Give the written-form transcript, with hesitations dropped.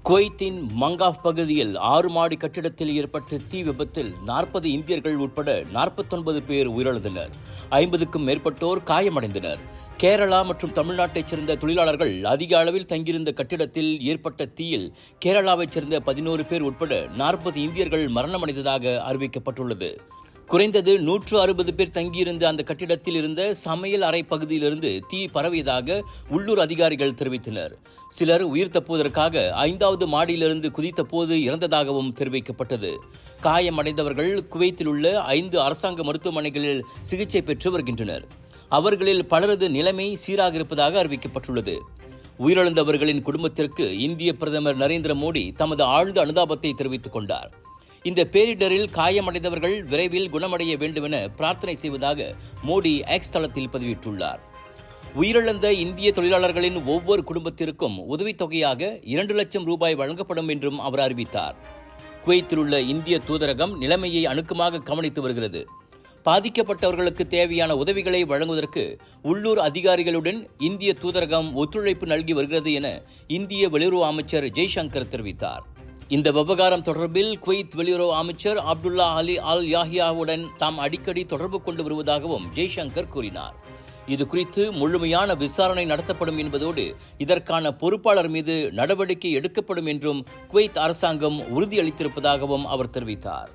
குவைத்தின் Mangaf பகுதியில் 6 மாடி கட்டிடத்தில் ஏற்பட்ட தீ விபத்தில் 40 இந்தியர்கள் உட்பட 49 பேர் உயிரிழந்தனர். 50க்கும் மேற்பட்டோர் காயமடைந்தனர். கேரளா மற்றும் தமிழ்நாட்டைச் சேர்ந்த தொழிலாளர்கள் அதிக அளவில் தங்கியிருந்த கட்டிடத்தில் ஏற்பட்ட தீயில் கேரளாவைச் சேர்ந்த 11 பேர் உட்பட 40 இந்தியர்கள் மரணமடைந்ததாக அறிவிக்கப்பட்டுள்ளது. குறைந்தது 160 பேர் தங்கியிருந்த அந்த கட்டிடத்தில் இருந்த சமையல் அறை பகுதியிலிருந்து தீ பரவியதாக உள்ளூர் அதிகாரிகள் தெரிவித்தனர். சிலர் உயிர் தப்புவதற்காக 5வது மாடியிலிருந்து குதித்த போது இறந்ததாகவும் தெரிவிக்கப்பட்டது. காயமடைந்தவர்கள் குவைத்தில் உள்ள 5 அரசாங்க மருத்துவமனைகளில் சிகிச்சை பெற்று வருகின்றனர். அவர்களில் பலரது நிலைமை சீராக இருப்பதாக அறிவிக்கப்பட்டுள்ளது. உயிரிழந்தவர்களின் குடும்பத்திற்கு இந்திய பிரதமர் நரேந்திர மோடி தமது ஆழ்ந்த அனுதாபத்தை தெரிவித்துக் கொண்டார். இந்த பேரிடரில் காயமடைந்தவர்கள் விரைவில் குணமடைய வேண்டுமென பிரார்த்தனை செய்வதாக மோடி எக்ஸ் தளத்தில் பதிவிட்டுள்ளார். உயிரிழந்த இந்திய தொழிலாளர்களின் ஒவ்வொரு குடும்பத்திற்கும் உதவித்தொகையாக 2 லட்சம் ரூபாய் வழங்கப்படும் என்றும் அவர் அறிவித்தார். குவைத்தில் உள்ள இந்திய தூதரகம் நிலைமையை அணுக்கமாக கவனித்து வருகிறது. பாதிக்கப்பட்டவர்களுக்கு தேவையான உதவிகளை வழங்குவதற்கு உள்ளூர் அதிகாரிகளுடன் இந்திய தூதரகம் ஒத்துழைப்பு நல்கி வருகிறது என இந்திய வெளியுறவு அமைச்சர் ஜெய்சங்கர் தெரிவித்தார். இந்த விவகாரம் தொடர்பில் குவைத் வெளியுறவு அமைச்சர் அப்துல்லா அலி அல் யாஹியாவுடன் தாம் அடிக்கடி தொடர்பு கொண்டு வருவதாகவும் ஜெய்சங்கர் கூறினார். இது குறித்து முழுமையான விசாரணை நடத்தப்படும் என்பதோடு இதற்கான பொறுப்பாளர் மீது நடவடிக்கை எடுக்கப்படும் என்றும் குவைத் அரசாங்கம் உறுதியளித்திருப்பதாகவும் அவர் தெரிவித்தார்.